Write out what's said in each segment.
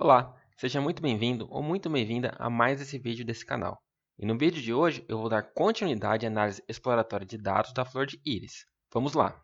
Olá, seja muito bem-vindo ou muito bem-vinda a mais esse vídeo desse canal. E no vídeo de hoje eu vou dar continuidade à análise exploratória de dados da flor de íris. Vamos lá!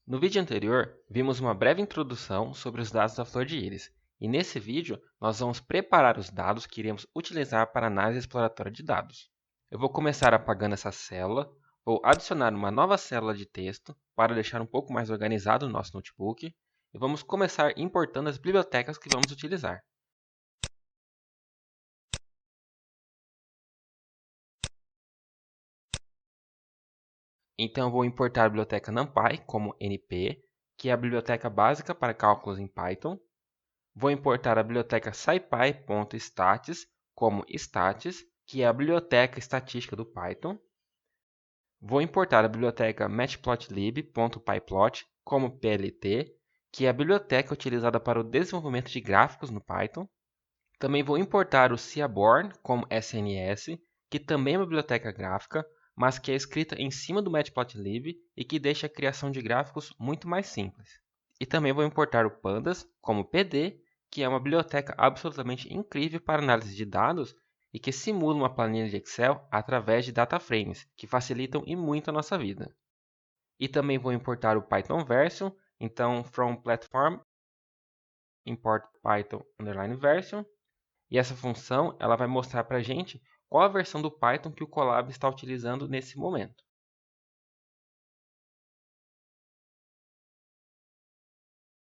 No vídeo anterior, vimos uma breve introdução sobre os dados da flor de íris. E nesse vídeo, nós vamos preparar os dados que iremos utilizar para a análise exploratória de dados. Eu vou começar apagando essa célula, vou adicionar uma nova célula de texto para deixar um pouco mais organizado o nosso notebook e vamos começar importando as bibliotecas que vamos utilizar. Então, eu vou importar a biblioteca NumPy como NP, que é a biblioteca básica para cálculos em Python. Vou importar a biblioteca scipy.stats como stats, que é a biblioteca estatística do Python. Vou importar a biblioteca matplotlib.pyplot como PLT, que é a biblioteca utilizada para o desenvolvimento de gráficos no Python. Também vou importar o Seaborn como SNS, que também é uma biblioteca gráfica, mas que é escrita em cima do Matplotlib e que deixa a criação de gráficos muito mais simples. E também vou importar o Pandas como PD, que é uma biblioteca absolutamente incrível para análise de dados e que simula uma planilha de Excel através de data frames, que facilitam e muito a nossa vida. E também vou importar o Python Version, então from platform import Python _version. E essa função ela vai mostrar para a gente qual a versão do Python que o Colab está utilizando nesse momento.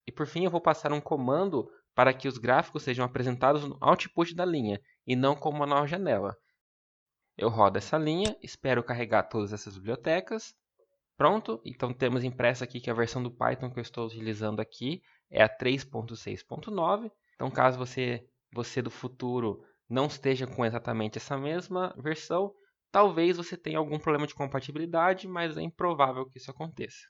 E por fim, eu vou passar um comando para que os gráficos sejam apresentados no output da linha e não como uma nova janela. Eu rodo essa linha, espero carregar todas essas bibliotecas. Pronto, então temos impresso aqui que a versão do Python que eu estou utilizando aqui é a 3.6.9. Então, caso você do futuro não esteja com exatamente essa mesma versão, talvez você tenha algum problema de compatibilidade, mas é improvável que isso aconteça.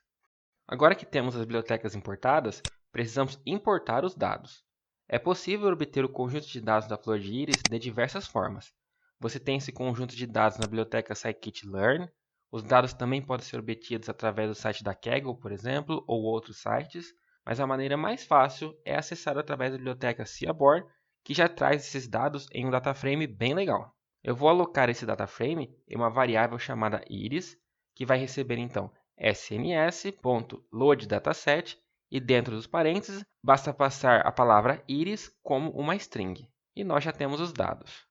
Agora que temos as bibliotecas importadas, precisamos importar os dados. É possível obter o conjunto de dados da flor de íris de diversas formas. Você tem esse conjunto de dados na biblioteca scikit-learn. Os dados também podem ser obtidos através do site da Kaggle, por exemplo, ou outros sites, mas a maneira mais fácil é acessar através da biblioteca Seaborn, que já traz esses dados em um dataframe bem legal. Eu vou alocar esse dataframe em uma variável chamada iris, que vai receber então sns.loadDataset e dentro dos parênteses basta passar a palavra iris como uma string. E nós já temos os dados.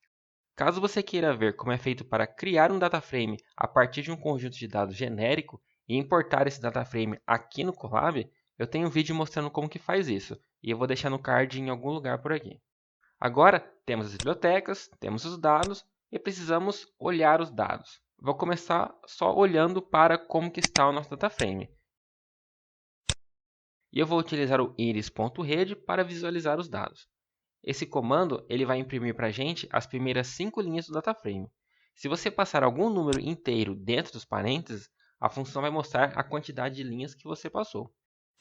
Caso você queira ver como é feito para criar um dataframe a partir de um conjunto de dados genérico e importar esse dataframe aqui no Colab, eu tenho um vídeo mostrando como que faz isso, e eu vou deixar no card em algum lugar por aqui. Agora, temos as bibliotecas, temos os dados e precisamos olhar os dados. Vou começar só olhando para como que está o nosso dataframe. E eu vou utilizar o iris.read para visualizar os dados. Esse comando ele vai imprimir para a gente as primeiras 5 linhas do dataframe. Se você passar algum número inteiro dentro dos parênteses, a função vai mostrar a quantidade de linhas que você passou.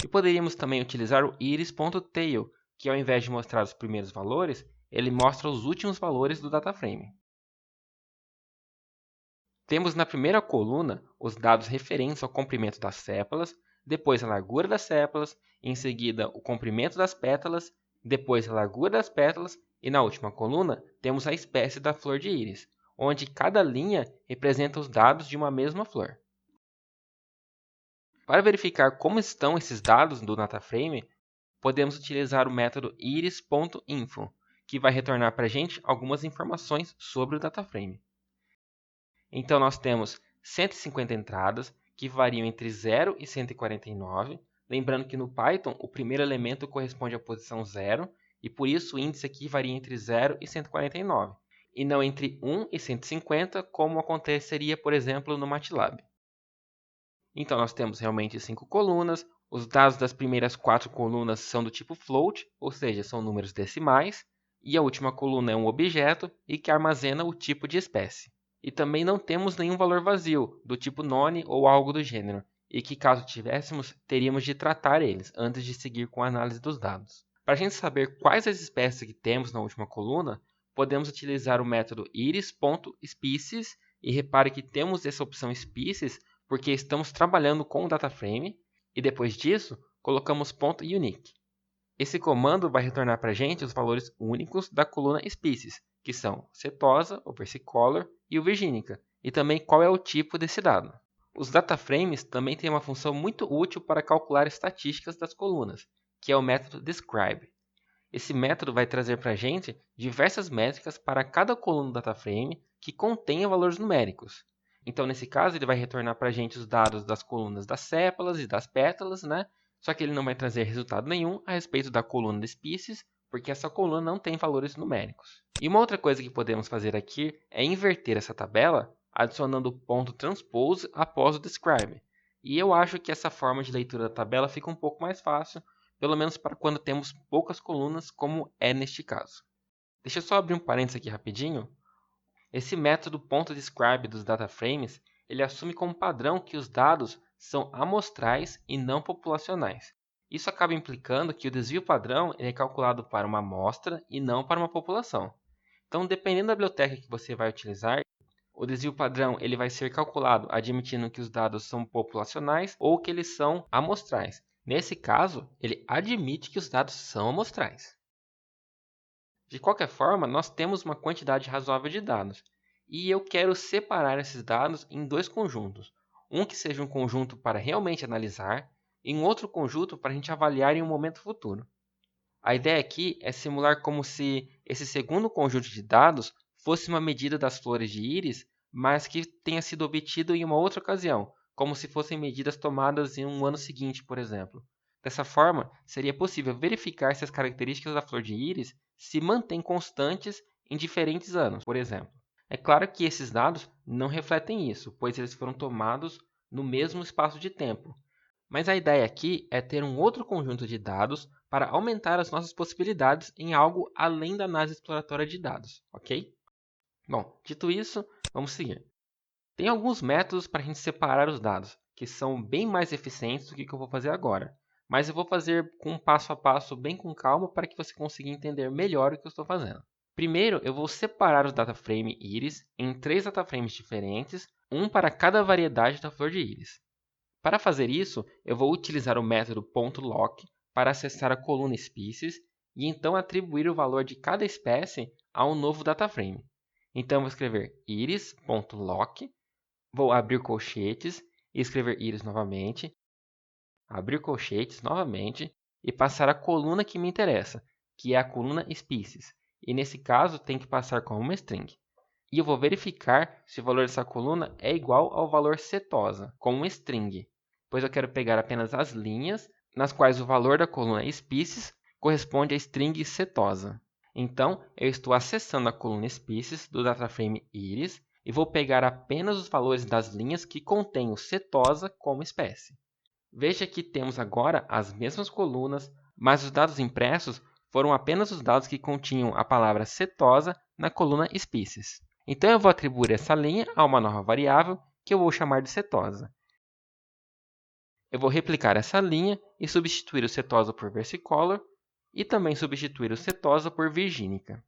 E poderíamos também utilizar o iris.tail, que ao invés de mostrar os primeiros valores, ele mostra os últimos valores do dataframe. Temos na primeira coluna os dados referentes ao comprimento das sépalas, depois a largura das sépalas, em seguida o comprimento das pétalas, depois a largura das pétalas e na última coluna temos a espécie da flor de íris, onde cada linha representa os dados de uma mesma flor. Para verificar como estão esses dados do dataframe, podemos utilizar o método iris.info, que vai retornar para a gente algumas informações sobre o dataframe. Então, nós temos 150 entradas, que variam entre 0 e 149. Lembrando que no Python, o primeiro elemento corresponde à posição 0, e por isso o índice aqui varia entre 0 e 149, e não entre 1 e 150, como aconteceria, por exemplo, no MATLAB. Então, nós temos realmente 5 colunas. Os dados das primeiras 4 colunas são do tipo float, ou seja, são números decimais, e a última coluna é um objeto e que armazena o tipo de espécie. E também não temos nenhum valor vazio, do tipo none ou algo do gênero, e que caso tivéssemos, teríamos de tratar eles antes de seguir com a análise dos dados. Para a gente saber quais as espécies que temos na última coluna, podemos utilizar o método iris.species, e repare que temos essa opção species porque estamos trabalhando com o dataframe, E depois disso, colocamos .unique. Esse comando vai retornar para a gente os valores únicos da coluna species, que são setosa, o versicolor e o virgínica, e também qual é o tipo desse dado. Os dataframes também têm uma função muito útil para calcular estatísticas das colunas, que é o método describe. Esse método vai trazer para a gente diversas métricas para cada coluna do dataframe que contenha valores numéricos. Então, nesse caso, ele vai retornar para a gente os dados das colunas das sépalas e das pétalas, né? Só que ele não vai trazer resultado nenhum a respeito da coluna de species, porque essa coluna não tem valores numéricos. E uma outra coisa que podemos fazer aqui é inverter essa tabela adicionando o ponto transpose após o describe. E eu acho que essa forma de leitura da tabela fica um pouco mais fácil, pelo menos para quando temos poucas colunas, como é neste caso. Deixa eu só abrir um parênteses aqui rapidinho. Esse método .describe dos dataframes, ele assume como padrão que os dados são amostrais e não populacionais. Isso acaba implicando que o desvio padrão ele é calculado para uma amostra e não para uma população. Então, dependendo da biblioteca que você vai utilizar, o desvio padrão ele vai ser calculado admitindo que os dados são populacionais ou que eles são amostrais. Nesse caso, ele admite que os dados são amostrais. De qualquer forma, nós temos uma quantidade razoável de dados, e eu quero separar esses dados em dois conjuntos. Um que seja um conjunto para realmente analisar, e um outro conjunto para a gente avaliar em um momento futuro. A ideia aqui é simular como se esse segundo conjunto de dados fosse uma medida das flores de íris, mas que tenha sido obtido em uma outra ocasião, como se fossem medidas tomadas em um ano seguinte, por exemplo. Dessa forma, seria possível verificar se as características da flor de íris se mantêm constantes em diferentes anos, por exemplo. É claro que esses dados não refletem isso, pois eles foram tomados no mesmo espaço de tempo. Mas a ideia aqui é ter um outro conjunto de dados para aumentar as nossas possibilidades em algo além da análise exploratória de dados, ok? Bom, dito isso, vamos seguir. Tem alguns métodos para a gente separar os dados, que são bem mais eficientes do que eu vou fazer agora. Mas eu vou fazer com um passo a passo bem com calma para que você consiga entender melhor o que eu estou fazendo. Primeiro, eu vou separar os dataframe íris em 3 dataframes diferentes, um para cada variedade da flor de íris. Para fazer isso, eu vou utilizar o método .lock para acessar a coluna species e então atribuir o valor de cada espécie a um novo dataframe. Então, eu vou escrever íris.lock, vou abrir colchetes e escrever íris novamente, abrir colchetes novamente e passar a coluna que me interessa, que é a coluna species. E nesse caso, tem que passar como uma string. E eu vou verificar se o valor dessa coluna é igual ao valor setosa, como uma string, pois eu quero pegar apenas as linhas nas quais o valor da coluna species corresponde à string setosa. Então, eu estou acessando a coluna species do dataframe íris e vou pegar apenas os valores das linhas que contêm o setosa como espécie. Veja que temos agora as mesmas colunas, mas os dados impressos foram apenas os dados que continham a palavra setosa na coluna species. Então, eu vou atribuir essa linha a uma nova variável que eu vou chamar de setosa. Eu vou replicar essa linha e substituir o setosa por versicolor e também substituir o setosa por virgínica.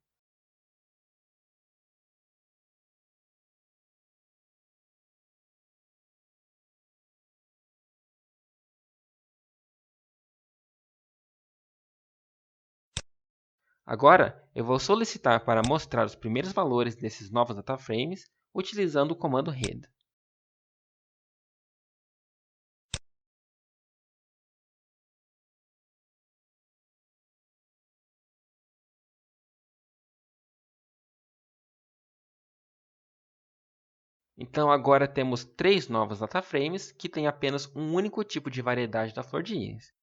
Agora, eu vou solicitar para mostrar os primeiros valores desses novos dataframes utilizando o comando read. Então, agora temos 3 novos dataframes que têm apenas um único tipo de variedade da flor de íris.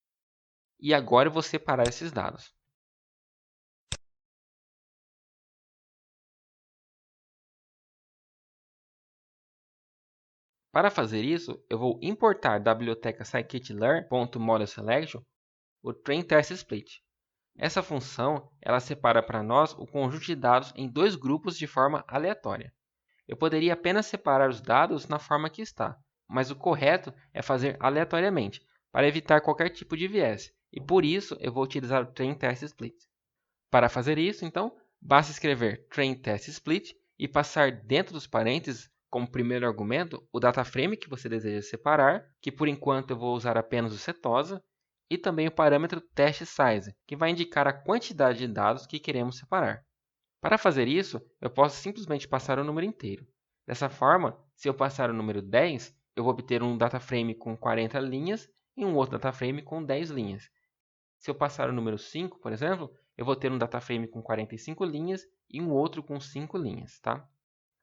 E agora eu vou separar esses dados. Para fazer isso, eu vou importar da biblioteca scikit-learn.modelSelection o train-test-split. Essa função ela separa para nós o conjunto de dados em 2 grupos de forma aleatória. Eu poderia apenas separar os dados na forma que está, mas o correto é fazer aleatoriamente, para evitar qualquer tipo de viés, e por isso eu vou utilizar o train-test-split. Para fazer isso, então, basta escrever train-test-split e passar dentro dos parênteses como primeiro argumento o dataframe que você deseja separar, que por enquanto eu vou usar apenas o setosa, e também o parâmetro test_size, que vai indicar a quantidade de dados que queremos separar. Para fazer isso, eu posso simplesmente passar o número inteiro. Dessa forma, se eu passar o número 10, eu vou obter um dataframe com 40 linhas e um outro dataframe com 10 linhas. Se eu passar o número 5, por exemplo, eu vou ter um dataframe com 45 linhas e um outro com 5 linhas, tá?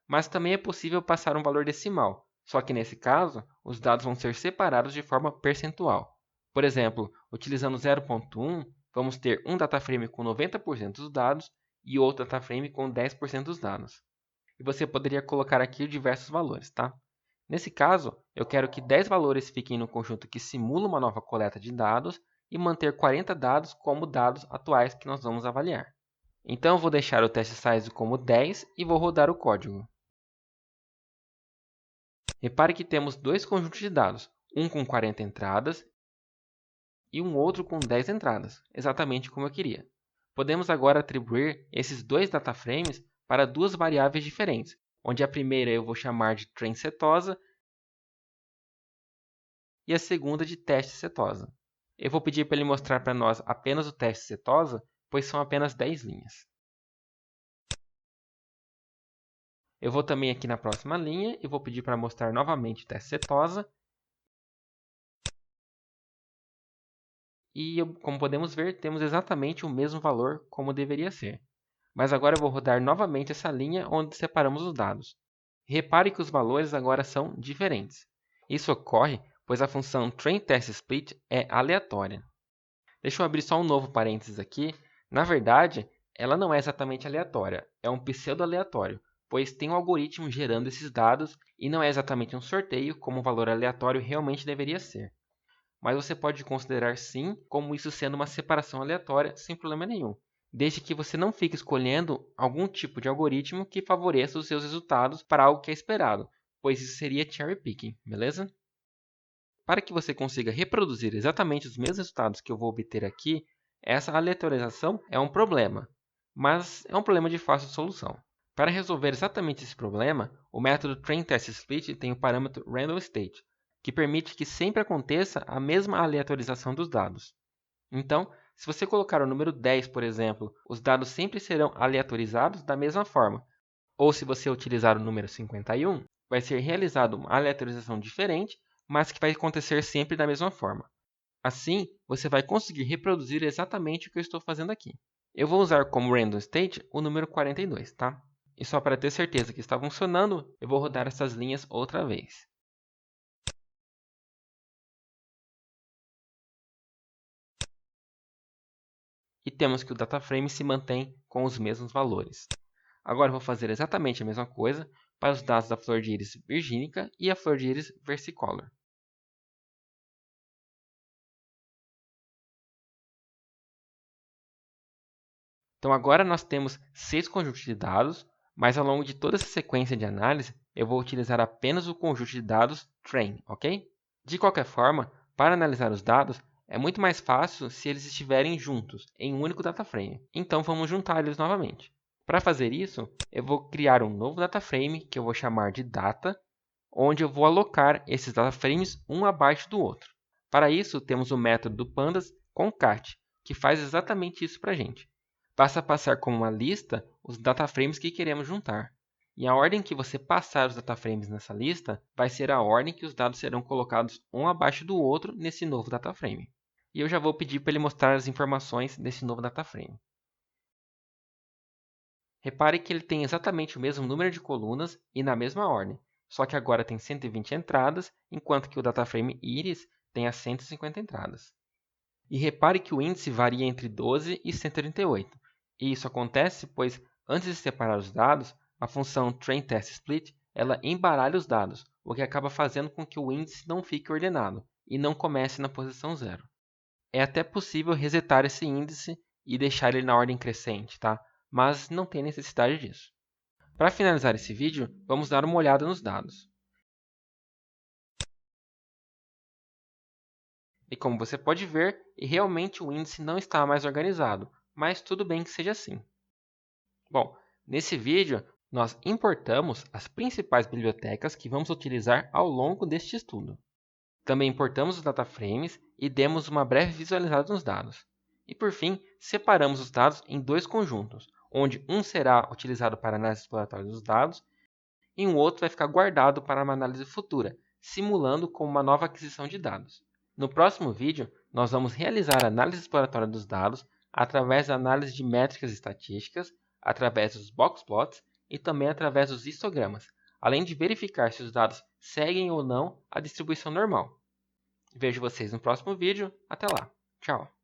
Mas também é possível passar um valor decimal, só que nesse caso, os dados vão ser separados de forma percentual. Por exemplo, utilizando 0.1, vamos ter um dataframe com 90% dos dados e outro dataframe com 10% dos dados. E você poderia colocar aqui diversos valores, tá? Nesse caso, eu quero que 10 valores fiquem no conjunto que simula uma nova coleta de dados e manter 40 dados como dados atuais que nós vamos avaliar. Então, eu vou deixar o test_size como 10 e vou rodar o código. Repare que temos dois conjuntos de dados, um com 40 entradas e um outro com 10 entradas, exatamente como eu queria. Podemos agora atribuir esses dois dataframes para duas variáveis diferentes, onde a primeira eu vou chamar de trainSetosa e a segunda de testSetosa. Eu vou pedir para ele mostrar para nós apenas o testSetosa, pois são apenas 10 linhas. Eu vou também aqui na próxima linha e vou pedir para mostrar novamente o testSetosa. E, como podemos ver, temos exatamente o mesmo valor como deveria ser. Mas agora eu vou rodar novamente essa linha onde separamos os dados. Repare que os valores agora são diferentes. Isso ocorre pois a função trainTestSplit é aleatória. Deixa eu abrir só um novo parênteses aqui. Na verdade, ela não é exatamente aleatória, é um pseudo-aleatório, pois tem um algoritmo gerando esses dados e não é exatamente um sorteio como o valor aleatório realmente deveria ser. Mas você pode considerar sim como isso sendo uma separação aleatória sem problema nenhum, desde que você não fique escolhendo algum tipo de algoritmo que favoreça os seus resultados para algo que é esperado, pois isso seria cherry picking, beleza? Para que você consiga reproduzir exatamente os mesmos resultados que eu vou obter aqui, essa aleatorização é um problema, mas é um problema de fácil solução. Para resolver exatamente esse problema, o método trainTestSplit tem o parâmetro randomState, que permite que sempre aconteça a mesma aleatorização dos dados. Então, se você colocar o número 10, por exemplo, os dados sempre serão aleatorizados da mesma forma. Ou se você utilizar o número 51, vai ser realizada uma aleatorização diferente, mas que vai acontecer sempre da mesma forma. Assim, você vai conseguir reproduzir exatamente o que eu estou fazendo aqui. Eu vou usar como random state o número 42, tá? E só para ter certeza que está funcionando, eu vou rodar essas linhas outra vez. E temos que o dataframe se mantém com os mesmos valores. Agora eu vou fazer exatamente a mesma coisa para os dados da flor de íris virgínica e a flor de íris versicolor. Então agora nós temos 6 conjuntos de dados, mas ao longo de toda essa sequência de análise, eu vou utilizar apenas o conjunto de dados train, ok? De qualquer forma, para analisar os dados, é muito mais fácil se eles estiverem juntos, em um único dataframe. Então vamos juntar eles novamente. Para fazer isso, eu vou criar um novo dataframe, que eu vou chamar de data, onde eu vou alocar esses dataframes um abaixo do outro. Para isso, temos o método do pandas concat, que faz exatamente isso para a gente. Basta passar como uma lista os dataframes que queremos juntar. E a ordem que você passar os dataframes nessa lista vai ser a ordem que os dados serão colocados um abaixo do outro nesse novo dataframe. E eu já vou pedir para ele mostrar as informações desse novo dataframe. Repare que ele tem exatamente o mesmo número de colunas e na mesma ordem, só que agora tem 120 entradas, enquanto que o dataframe Iris tem as 150 entradas. E repare que o índice varia entre 12 e 138. E isso acontece pois, antes de separar os dados, a função trainTestSplit ela embaralha os dados, o que acaba fazendo com que o índice não fique ordenado e não comece na posição 0. É até possível resetar esse índice e deixar ele na ordem crescente, tá? Mas não tem necessidade disso. Para finalizar esse vídeo, vamos dar uma olhada nos dados. E como você pode ver, realmente o índice não está mais organizado, mas tudo bem que seja assim. Bom, nesse vídeo, Nós importamos as principais bibliotecas que vamos utilizar ao longo deste estudo. Também importamos os dataframes e demos uma breve visualizada nos dados. E por fim, separamos os dados em dois conjuntos, onde um será utilizado para análise exploratória dos dados e um outro vai ficar guardado para uma análise futura, simulando como uma nova aquisição de dados. No próximo vídeo, nós vamos realizar a análise exploratória dos dados através da análise de métricas estatísticas, através dos boxplots e também através dos histogramas, além de verificar se os dados seguem ou não a distribuição normal. Vejo vocês no próximo vídeo. Até lá. Tchau.